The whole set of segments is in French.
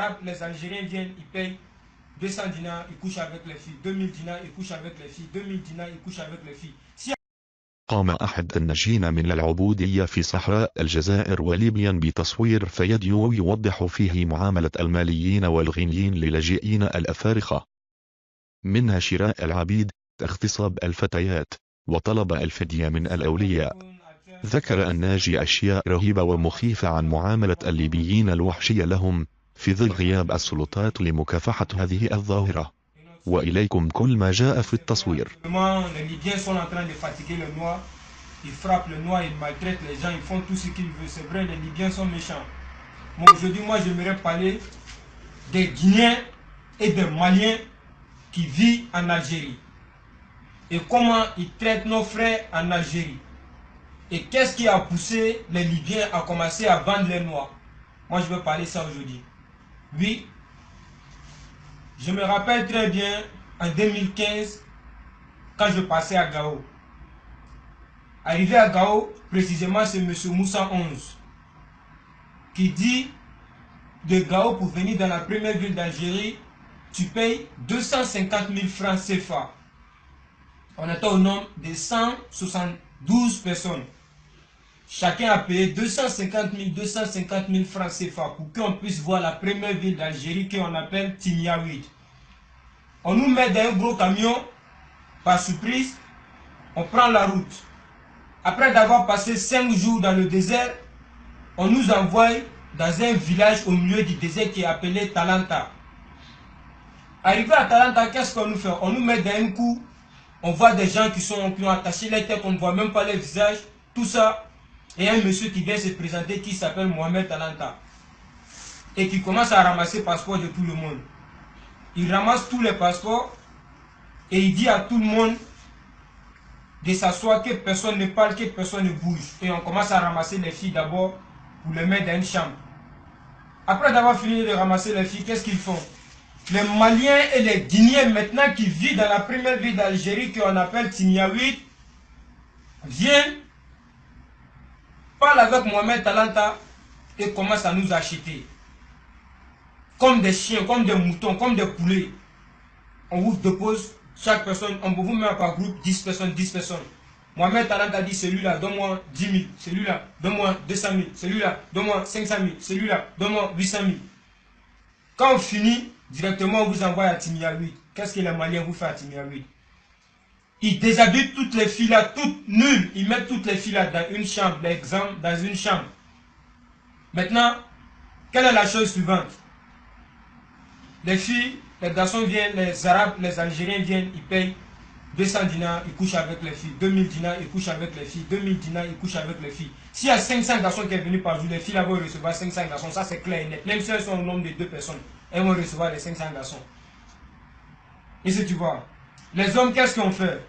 Arabes, les Algériens viennent, ils payent 200 dinars, ils couchent avec les filles. 2000 dinars, ils couchent avec les filles. 2000 dinars, ils couchent avec les filles. قام أحد الناجين من العبودية في صحراء الجزائر وليبيا بتصوير فيديو يوضح فيه معاملة الماليين والغنيين للاجئين الأفارقة، منها شراء العبيد، اغتصاب الفتيات، وطلب الفدية من الأولياء. ذكر الناجي أشياء رهيبة ومخيفة عن معاملة الليبيين الوحشية لهم في ظل غياب السلطات لمكافحة هذه الظاهرة. وإليكم كل ما جاء في التصوير. Les Libyens sont en train de fatiguer le noir. Ils frappent le noir, ils maltraitent les gens, ils font tout ce qu'ils veulent. C'est vrai, les Libyens sont méchants. Mais aujourd'hui, moi, j'aimerais parler des Guinéens et des Maliens qui vivent en Algérie. Et comment ils traitent nos frères en Algérie. Et qu'est-ce qui a poussé les Libyens à commencer à vendre les noirs. Moi, je vais parler ça aujourd'hui. Oui, je me rappelle très bien, en 2015, quand je passais à Gao. Arrivé à Gao, précisément, c'est M. Moussa 11 qui dit de Gao pour venir dans la première ville d'Algérie, tu payes 250 000 francs CFA. On était au nombre de 172 personnes. Chacun a payé 250 000 francs CFA pour qu'on puisse voir la première ville d'Algérie qu'on appelle Timiaouid. On nous met dans un gros camion, par surprise, on prend la route. Après d'avoir passé 5 jours dans le désert, on nous envoie dans un village au milieu du désert qui est appelé Talanta. Arrivé à Talanta, qu'est-ce qu'on nous fait? On nous met dans un coup, on voit des gens qui ont attaché les têtes, on ne voit même pas les visages, tout ça. Et un monsieur qui vient se présenter qui s'appelle Mohamed Talanta et qui commence à ramasser les passeports de tout le monde. Il ramasse tous les passeports et il dit à tout le monde de s'asseoir, que personne ne parle, que personne ne bouge. Et on commence à ramasser les filles d'abord pour les mettre dans une chambre. Après d'avoir fini de ramasser les filles, qu'est-ce qu'ils font? Les Maliens et les Guinéens maintenant qui vivent dans la première ville d'Algérie qu'on appelle Timiaouid viennent, parlent avec Mohamed Talanta et commencent à nous acheter. Comme des chiens, comme des moutons, comme des poulets. On vous dépose, chaque personne, on vous met par groupe, 10 personnes, 10 personnes. Mohamed Talanta dit, celui-là, donne-moi 10 000, celui-là, donne-moi 200 000, celui-là, donne-moi 500 000, celui-là, donne-moi 800 000. Quand on finit, directement on vous envoie à Timiaouid. Qu'est-ce que les Maliens vous font à Timiaouid? Ils déshabitent toutes les filles là, toutes nulles. Ils mettent toutes les filles là dans une chambre, l'exemple, dans une chambre. Maintenant, quelle est la chose suivante? Les filles, les garçons viennent, les Arabes, les Algériens viennent, ils payent 200 dinars, ils couchent avec les filles. 2000 dinars, ils couchent avec les filles. 2000 dinars, ils couchent avec les filles. S'il y a 500 garçons qui sont venus par jour, les filles là vont recevoir 500 garçons. Ça c'est clair et net. Même si elles sont au nombre de 2 personnes, elles vont recevoir les 500 garçons. Et si tu vois, les hommes, qu'est-ce qu'ils ont fait?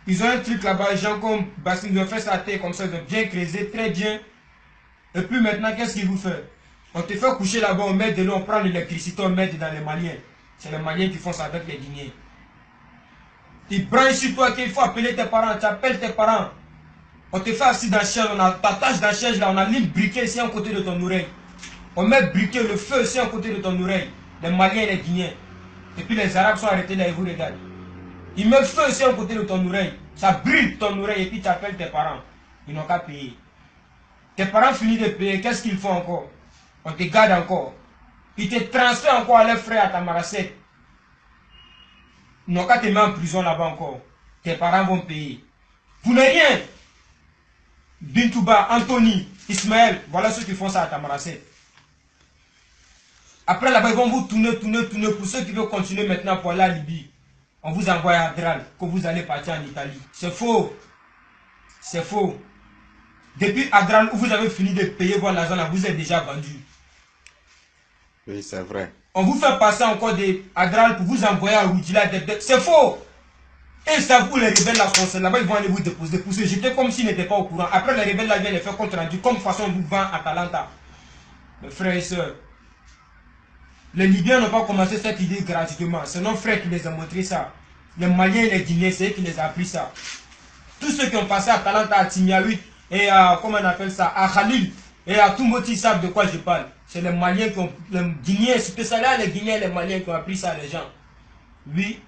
Ils ont un truc là-bas, les gens comme Bastille, ils ont fait sa tête comme ça, ils ont bien creuser, très bien. Et puis maintenant, qu'est-ce qu'ils vous font? On te fait coucher là-bas, on met de l'eau, on prend l'électricité, on met dans les Maliens. C'est les Maliens qui font ça avec les Guinéens. Ils branchent sur toi qu'il faut appeler tes parents, tu appelles tes parents. On te fait assis dans la chaise, on a ta tâche dans la chaise là, on a mis briquet ici à côté de ton oreille. On met briquet, le feu ici à côté de ton oreille. Les Maliens et les Guinéens. Et puis les Arabes sont arrêtés là, ils vous regardent. Ils mettent feu ici à côté de ton oreille. Ça brûle ton oreille et puis tu appelles tes parents. Ils n'ont qu'à payer. Tes parents finissent de payer, qu'est-ce qu'ils font encore? On te garde encore. Ils te transfèrent encore à leurs frères à ta marassette. Ils n'ont qu'à te mettre en prison là-bas encore. Tes parents vont payer. Pour ne rien. Bintouba, Anthony, Ismaël, voilà ceux qui font ça à ta marassette. Après là-bas, ils vont vous tourner. Pour ceux qui veulent continuer maintenant pour aller à Libye, on vous envoie à Adral, que vous allez partir en Italie. C'est faux. C'est faux. Depuis Adral, où vous avez fini de payer votre argent là, vous êtes déjà vendu. Oui, c'est vrai. On vous fait passer encore des Adral pour vous envoyer à Roudila. C'est faux. Et ça, vous les rebelles là sont là-bas, ils vont aller vous déposer. Pour se jeter comme s'ils n'étaient pas au courant. Après, les rebelles là viennent les faire compte rendu, comme façon on vous vend à Talanta. Mes frères et sœurs, les Libyens n'ont pas commencé cette idée gratuitement. C'est nos frères qui les ont montré ça. Les Maliens et les Guinéens, c'est eux qui les ont appris ça. Tous ceux qui ont passé à Talanta, à Timiaouid et à, comment on appelle ça, à Khalil, Et à tout le monde, ils savent de quoi je parle. C'est les Maliens qui ont... Les Guinéens, c'était ça là, les Guinéens, les Maliens qui ont appris ça, les gens. Oui.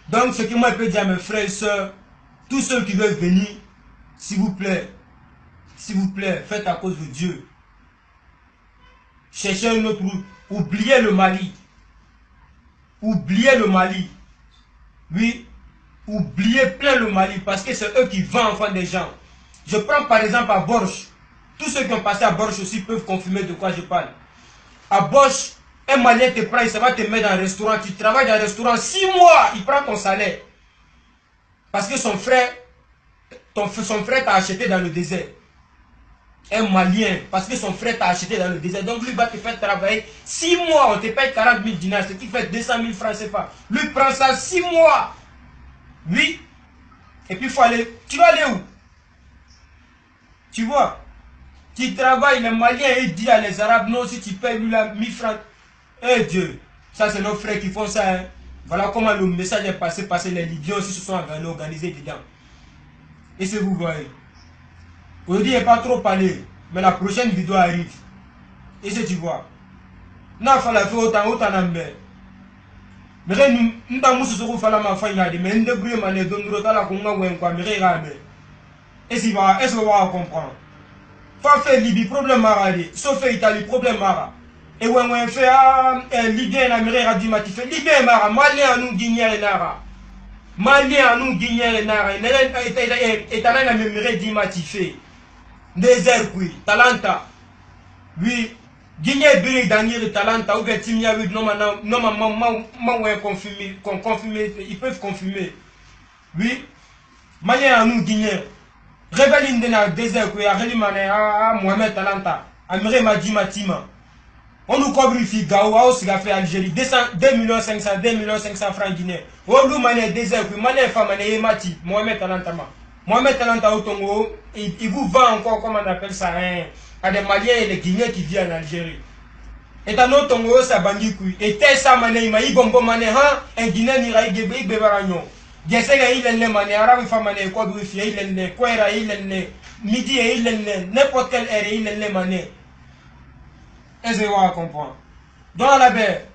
Donc, ce que moi je peux dire à mes frères et sœurs, tous ceux qui veulent venir, s'il vous plaît, faites à cause de Dieu. Cherchez une autre route. Oubliez le Mali. Oubliez le Mali. Oui. Oubliez plein le Mali parce que c'est eux qui vendent enfin des gens. Je prends par exemple à Borch. Tous ceux qui ont passé à Borch aussi peuvent confirmer de quoi je parle. À Borch, un Malien te prend, il va te mettre dans un restaurant. Tu travailles dans un restaurant 6 mois, il prend ton salaire. Parce que son frère t'a acheté dans le désert. Un Malien, parce que son frère t'a acheté dans le désert. Donc lui va te faire travailler 6 mois. On te paye 40 000 dinars, ce qui fait 200 000 francs CFA. Lui prend ça 6 mois. Oui. Et puis il faut aller. Tu vas aller où? Tu vois? Tu travailles, les Maliens, ils disent à les Arabes, non, si tu payes lui la 1000 francs. Eh Dieu, ça c'est nos frères qui font ça. Hein. Voilà comment le message est passé, les Libyens aussi se sont organisés dedans. Et si vous voyez. Aujourd'hui, il n'est pas trop parlé, mais la prochaine vidéo arrive. Et si tu vois. Non, il faut la faire autant d'ambé. Mais nous avons ce que fala ma faille mais nous devrions maner donner la conga ou quoi mais regarde. Et si va, est-ce que vous va comprendre? Faut faire Libye problème maradi, sauf Italie problème mara. Et when on fait Libye en Amérique a dit ma fait Libye mara, Malien nous Guinéen nara. Malien nous Guinéen nara, et t'as la même dit ma fait. Désert oui, Talanta. Oui. Guinée Biri Daniel Talenta ou bien Timia oui non confirmer ils peuvent confirmer. Oui. Malien à nous Guinée. Rebelle dans le désert quoi Areli Mané à Mohamed Talanta. Améré Madi Matima. On nous cobre ici Gao a aussi fait Algérie 2 500 francs guinéens. On nous Mané désert quoi Mané femme Mané Mati Mohamed Talanta. Mohamed Talanta au Tongo il vous vend encore comment on appelle ça hein. À des Maliens et les Guinéens qui viennent en Algérie. Et dans notre Tongo, ça bangi kui. Et tel ça mané, il m'a dit bon mané, hein, un Guinéen n'ira y gebe, bebaragnon. Gessega il est mané, arabe femme mané, quoi brifi, il est, quoi era il est, midi il est, n'importe quelle heure il est mané. Est-ce que vous comprenez? Dans la baie,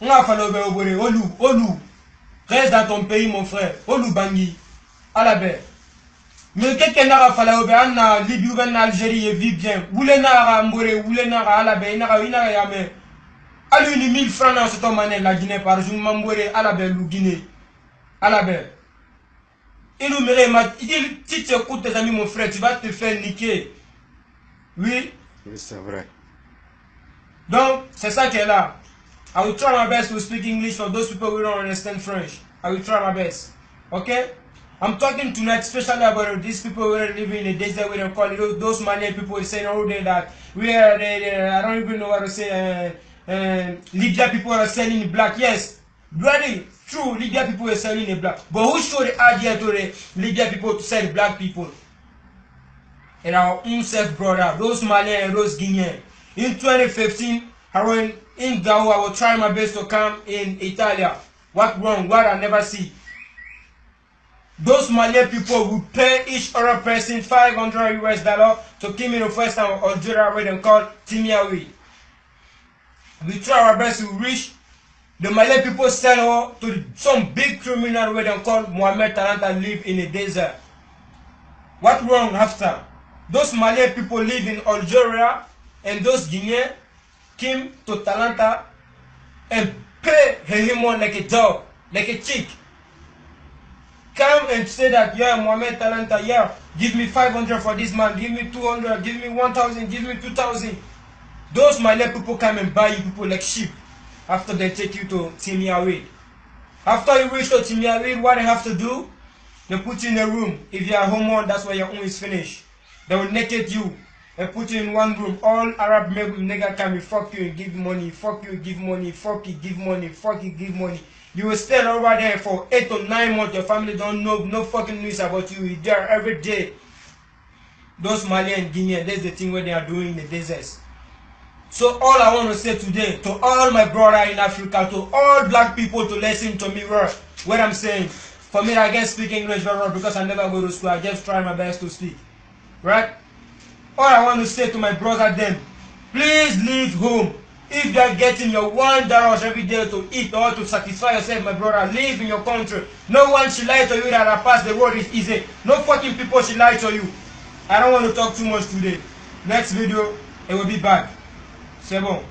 on a fallu obéir au loup. Reste dans ton pays, mon frère, au loup bangi, à la baie. Mais quelqu'un n'a pas fallu en Libye ou en Algérie et vit bien. Vous l'avez n'a pas vous l'avez n'a pas à la baie, n'a pas jamais. À l'une 1000 francs dans cette monnaie la Guinée par jour, m'ambouré à la baie, le Guinée. À la baie. Il nous mérite, il dit, si tu écoutes tes amis, mon frère, tu vas te faire niquer. Oui. Oui, c'est vrai. Donc, c'est ça qui est là. I will try my best to speak English for those people who don't understand French. I will try my best. Okay? I'm talking tonight especially about these people who are living in the desert, we don't call it, those Malian people saying all day that we are, I don't even know what to say, Libya people are selling black. Yes, bloody true, Libya people are selling the black. But who showed the idea to the Libya people to sell black people? And our own self brother, those Malian and those Guinean. In 2015, in Gao, I will try my best to come in Italia. What wrong? What I never see. Those Malian people would pay each other person $500 US to come in the first time of Algeria where they call Timiawi. We try our best to reach the Malian people sell her to some big criminal where they call Mohamed Talanta live in the desert. What wrong after? Those Malian people live in Algeria and those Guineans came to Talanta and pay him on like a dog, like a chick. Come and say that, yeah, Mohamed Talanta, yeah, give me 500 for this man, give me 200, give me 1,000, give me 2,000. Those Malian people come and buy you people like sheep after they take you to Timiawi. After you reach to Timiawi, what they have to do? They put you in a room. If you are homo, that's where your own is finished. They will naked you and put you in one room. All Arab nigga come and fuck you and give money, fuck you, give money, fuck you, give money, fuck you, give money. You will stay over there for 8 to 9 months. Your family don't know no fucking news about you. You're there every day. Those Malian and Guinean, that's the thing what they are doing in the deserts. So all I want to say today, to all my brother in Africa, to all black people to listen to me what I'm saying. For me, I can't speak English very well because I never go to school. I just try my best to speak. Right? All I want to say to my brother then, please leave home. If you are getting your $1 every day to eat or to satisfy yourself, my brother, live in your country. No one should lie to you that I pass the road is easy. No fucking people should lie to you. I don't want to talk too much today. Next video, it will be back. C'est bon.